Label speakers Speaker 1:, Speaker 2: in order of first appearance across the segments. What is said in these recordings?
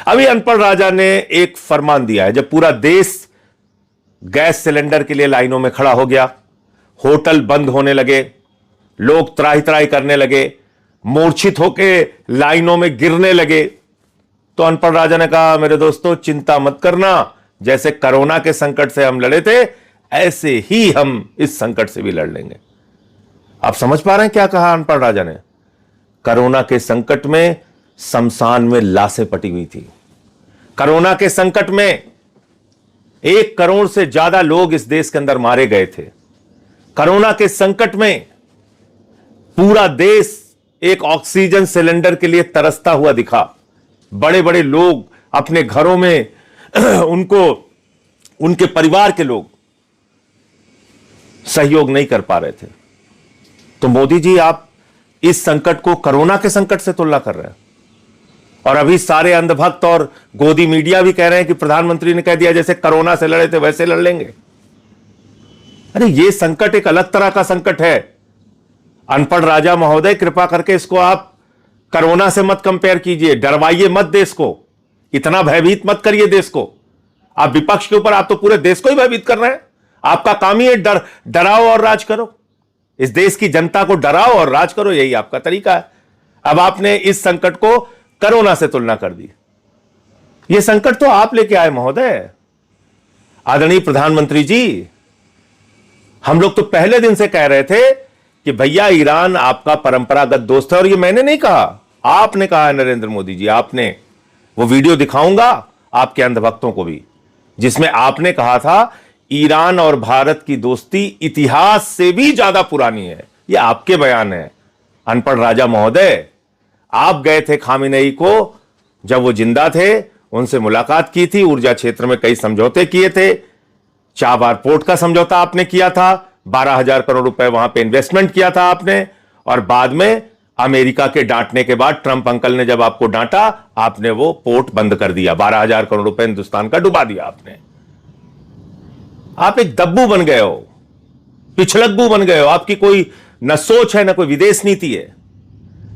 Speaker 1: अभी अनपढ़ राजा ने एक फरमान दिया है। जब पूरा देश गैस सिलेंडर के लिए लाइनों में खड़ा हो गया, होटल बंद होने लगे, लोग त्राही त्राही करने लगे, मूर्छित होकर लाइनों में गिरने लगे, तो अनपढ़ राजा ने कहा, मेरे दोस्तों चिंता मत करना, जैसे कोरोना के संकट से हम लड़े थे ऐसे ही हम इस संकट से भी लड़ लेंगे। आप समझ पा रहे हैं क्या कहा अनपढ़ राजा ने? कोरोना के संकट में शमशान में लाशें पटी हुई थी। कोरोना के संकट में 1 करोड़ से ज्यादा लोग इस देश के अंदर मारे गए थे। कोरोना के संकट में पूरा देश एक ऑक्सीजन सिलेंडर के लिए तरसता हुआ दिखा। बड़े बड़े लोग अपने घरों में उनके परिवार के लोग सहयोग नहीं कर पा रहे थे। तो मोदी जी आप इस संकट को कोरोना के संकट से तुलना कर रहे हैं, और अभी सारे अंधभक्त और गोदी मीडिया भी कह रहे हैं कि प्रधानमंत्री ने कह दिया जैसे कोरोना से लड़े थे वैसे लड़ लेंगे। अरे ये संकट एक अलग तरह का संकट है। अनपढ़ राजा महोदय, कृपा करके इसको आप कोरोना से मत कंपेयर कीजिए, डरवाइए मत देश को, इतना भयभीत मत करिए देश को। आप विपक्ष के ऊपर, आप तो पूरे देश को ही भयभीत कर रहे हैं। आपका काम ही है डराओ और राज करो, इस देश की जनता को डराओ और राज करो, यही आपका तरीका है। अब आपने इस संकट को कोरोना से तुलना कर दी। यह संकट तो आप लेके आए महोदय। आदरणीय प्रधानमंत्री जी, हम लोग तो पहले दिन से कह रहे थे कि भैया ईरान आपका परंपरागत दोस्त है, और यह मैंने नहीं कहा, आपने कहा है नरेंद्र मोदी जी। आपने वो वीडियो दिखाऊंगा आपके अंधभक्तों को भी, जिसमें आपने कहा था ईरान और भारत की दोस्ती इतिहास से भी ज्यादा पुरानी है। यह आपके बयान है। अनपढ़ राजा महोदय, आप गए थे खामेनेई को, जब वो जिंदा थे, उनसे मुलाकात की थी, ऊर्जा क्षेत्र में कई समझौते किए थे, चाबार पोर्ट का समझौता आपने किया था, 12,000 करोड़ रुपए वहां पे इन्वेस्टमेंट किया था आपने, और बाद में अमेरिका के डांटने के बाद, ट्रंप अंकल ने जब आपको डांटा, आपने वो पोर्ट बंद कर दिया, 12,000 करोड़ रुपए हिंदुस्तान का डुबा दिया आपने। आप एक दब्बू बन गए हो, पिछलग्गू बन गए हो। आपकी कोई न सोच है न कोई विदेश नीति है।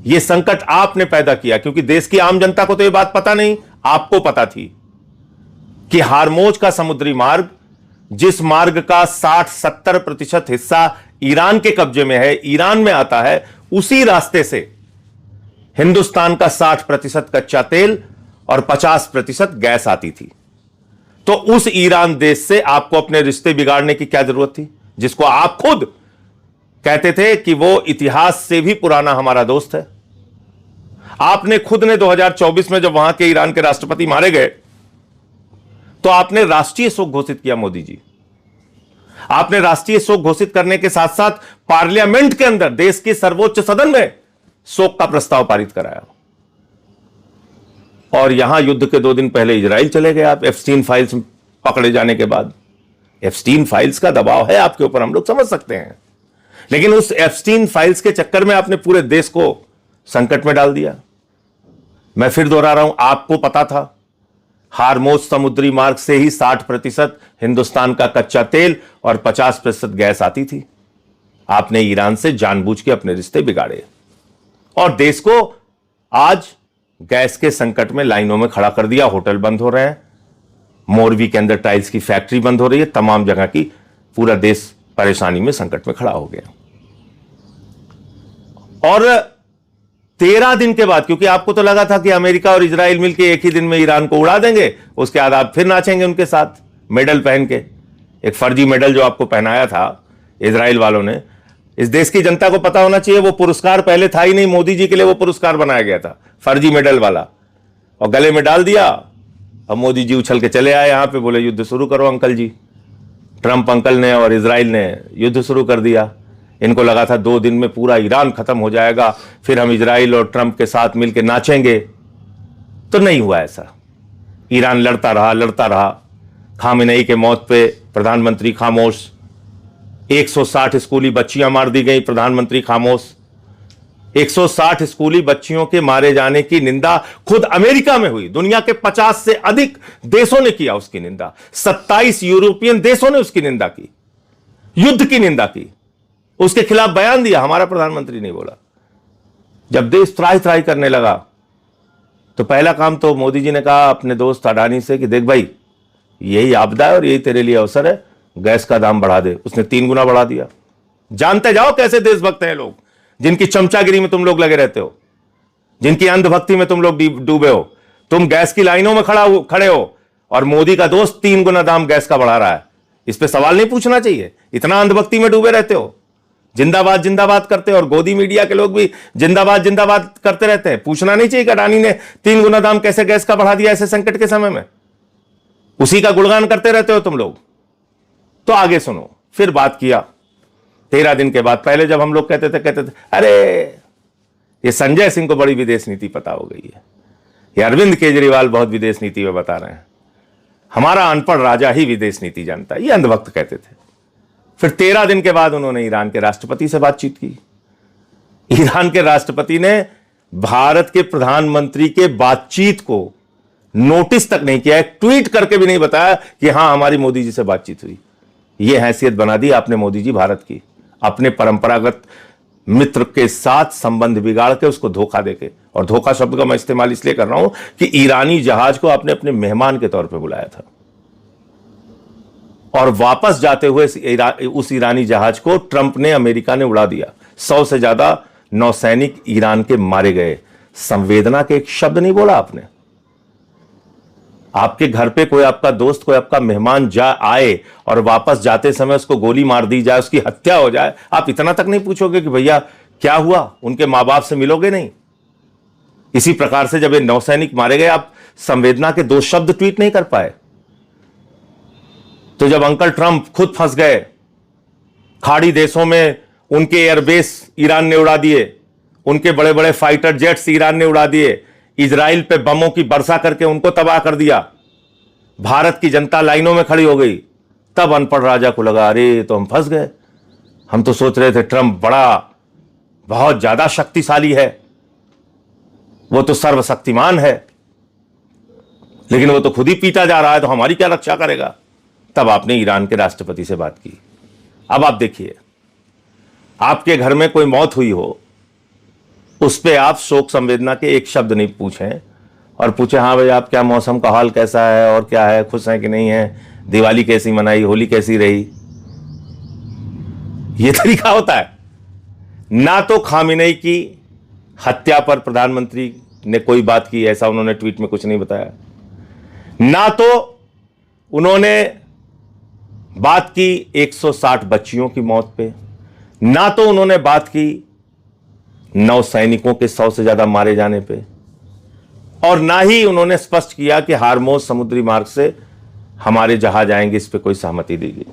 Speaker 1: यह संकट आपने पैदा किया, क्योंकि देश की आम जनता को तो यह बात पता नहीं, आपको पता थी कि हार्मोज का समुद्री मार्ग, जिस मार्ग का 60-70% हिस्सा ईरान के कब्जे में है, ईरान में आता है, उसी रास्ते से हिंदुस्तान का 60% कच्चा तेल और 50% गैस आती थी। तो उस ईरान देश से आपको अपने रिश्ते बिगाड़ने की क्या जरूरत थी, जिसको आप खुद कहते थे कि वो इतिहास से भी पुराना हमारा दोस्त है। आपने खुद ने 2024 में जब वहां के ईरान के राष्ट्रपति मारे गए, तो आपने राष्ट्रीय शोक घोषित किया। मोदी जी, आपने राष्ट्रीय शोक घोषित करने के साथ साथ पार्लियामेंट के अंदर, देश के सर्वोच्च सदन में शोक का प्रस्ताव पारित कराया। और यहां युद्ध के 2 दिन पहले इजराइल चले गए आप, एप्स्टीन फाइल्स पकड़े जाने के बाद। एप्स्टीन फाइल्स का दबाव है आपके ऊपर, हम लोग समझ सकते हैं, लेकिन उस एप्स्टीन फाइल्स के चक्कर में आपने पूरे देश को संकट में डाल दिया। मैं फिर दोहरा रहा हूं, आपको पता था हार्मोज समुद्री मार्ग से ही 60% हिंदुस्तान का कच्चा तेल और 50% गैस आती थी। आपने ईरान से जानबूझ के अपने रिश्ते बिगाड़े और देश को आज गैस के संकट में लाइनों में खड़ा कर दिया। होटल बंद हो रहे हैं, मोरवी के अंदर टाइल्स की फैक्ट्री बंद हो रही है, तमाम जगह की, पूरा देश परेशानी में, संकट में खड़ा हो गया। और 13 दिन के बाद, क्योंकि आपको तो लगा था कि अमेरिका और इजराइल मिलकर एक ही दिन में ईरान को उड़ा देंगे, उसके बाद आप फिर नाचेंगे उनके साथ मेडल पहन के। एक फर्जी मेडल जो आपको पहनाया था इजराइल वालों ने, इस देश की जनता को पता होना चाहिए वो पुरस्कार पहले था ही नहीं, मोदी जी के लिए वो पुरस्कार बनाया गया था, फर्जी मेडल वाला, और गले में डाल दिया। अब मोदी जी उछल के चले आए यहां पे, बोले युद्ध शुरू करो अंकल जी। ट्रंप अंकल ने और इजराइल ने युद्ध शुरू कर दिया। इनको लगा था 2 दिन में पूरा ईरान खत्म हो जाएगा, फिर हम इजराइल और ट्रंप के साथ मिलकर नाचेंगे। तो नहीं हुआ ऐसा। ईरान लड़ता रहा। खामेनेई के मौत पे प्रधानमंत्री खामोश। 160 स्कूली बच्चियां मार दी गई, प्रधानमंत्री खामोश। 160 स्कूली बच्चियों के मारे जाने की निंदा खुद अमेरिका में हुई। दुनिया के 50 से अधिक देशों ने किया उसकी निंदा। 27 यूरोपियन देशों ने उसकी निंदा की, युद्ध की निंदा की, उसके खिलाफ बयान दिया। हमारा प्रधानमंत्री नहीं बोला। जब देश त्राही त्राही करने लगा तो पहला काम तो मोदी जी ने कहा अपने दोस्त अडानी से कि देख भाई, यही आपदा है और यही तेरे लिए अवसर है, गैस का दाम बढ़ा दे। उसने 3 गुना बढ़ा दिया। जानते जाओ कैसे देशभक्त हैं लोग, जिनकी चमचागिरी में तुम लोग लगे रहते हो, जिनकी अंधभक्ति में तुम लोग डूबे हो। तुम गैस की लाइनों में खड़े हो और मोदी का दोस्त 3 गुना दाम गैस का बढ़ा रहा है। इस पे सवाल नहीं पूछना चाहिए, इतना अंधभक्ति में डूबे रहते हो। जिंदाबाद जिंदाबाद करते हो और गोदी मीडिया के लोग भी जिंदाबाद जिंदाबाद करते रहते हैं। पूछना नहीं चाहिए कि अडानी ने 3 गुना दाम कैसे गैस का बढ़ा दिया ऐसे संकट के समय में। उसी का गुणगान करते रहते हो तुम लोग। तो आगे सुनो, फिर बात किया 13 दिन के बाद। पहले जब हम लोग कहते थे अरे ये संजय सिंह को बड़ी विदेश नीति पता हो गई है, ये अरविंद केजरीवाल बहुत विदेश नीति में बता रहे हैं, हमारा अनपढ़ राजा ही विदेश नीति जानता है, ये अंधभक्त कहते थे। फिर 13 दिन के बाद उन्होंने ईरान के राष्ट्रपति से बातचीत की। ईरान के राष्ट्रपति ने भारत के प्रधानमंत्री के बातचीत को नोटिस तक नहीं किया, एक ट्वीट करके भी नहीं बताया कि हां हमारी मोदी जी से बातचीत हुई। यह हैसियत बना दी आपने मोदी जी भारत की, अपने परंपरागत मित्र के साथ संबंध बिगाड़ के उसको धोखा देके। और धोखा शब्द का मैं इस्तेमाल इसलिए कर रहा हूं कि ईरानी जहाज को आपने अपने मेहमान के तौर पे बुलाया था और वापस जाते हुए उस ईरानी जहाज को ट्रंप ने, अमेरिका ने उड़ा दिया। 100 से ज्यादा नौसैनिक ईरान के मारे गए। संवेदना के एक शब्द नहीं बोला आपने। आपके घर पे कोई आपका दोस्त, कोई आपका मेहमान आए और वापस जाते समय उसको गोली मार दी जाए, उसकी हत्या हो जाए, आप इतना तक नहीं पूछोगे कि भैया क्या हुआ, उनके मां बाप से मिलोगे नहीं? इसी प्रकार से जब ये नौसैनिक मारे गए, आप संवेदना के 2 शब्द ट्वीट नहीं कर पाए। तो जब अंकल ट्रंप खुद फंस गए, खाड़ी देशों में उनके एयरबेस ईरान ने उड़ा दिए, उनके बड़े बड़े फाइटर जेट्स ईरान ने उड़ा दिए, इजराइल पे बमों की वर्षा करके उनको तबाह कर दिया, भारत की जनता लाइनों में खड़ी हो गई, तब अनपढ़ राजा को लगा अरे तो हम फंस गए। हम तो सोच रहे थे ट्रंप बहुत ज्यादा शक्तिशाली है, वो तो सर्वशक्तिमान है, लेकिन वो तो खुद ही पीटा जा रहा है, तो हमारी क्या रक्षा करेगा? तब आपने ईरान के राष्ट्रपति से बात की। अब आप देखिए, आपके घर में कोई मौत हुई हो, उस पे आप शोक संवेदना के एक शब्द नहीं पूछें और पूछे हाँ भाई आप क्या, मौसम का हाल कैसा है और क्या है, खुश हैं कि नहीं है, दिवाली कैसी मनाई, होली कैसी रही। यह तरीका होता है। ना तो खामिनेई की हत्या पर प्रधानमंत्री ने कोई बात की, ऐसा उन्होंने ट्वीट में कुछ नहीं बताया। ना तो उन्होंने बात की 160 बच्चियों की मौत पे, ना तो उन्होंने बात की नौसैनिकों के 100 से ज्यादा मारे जाने पे, और ना ही उन्होंने स्पष्ट किया कि हार्मोज समुद्री मार्ग से हमारे जहाज आएंगे, इस पे कोई सहमति दी गई।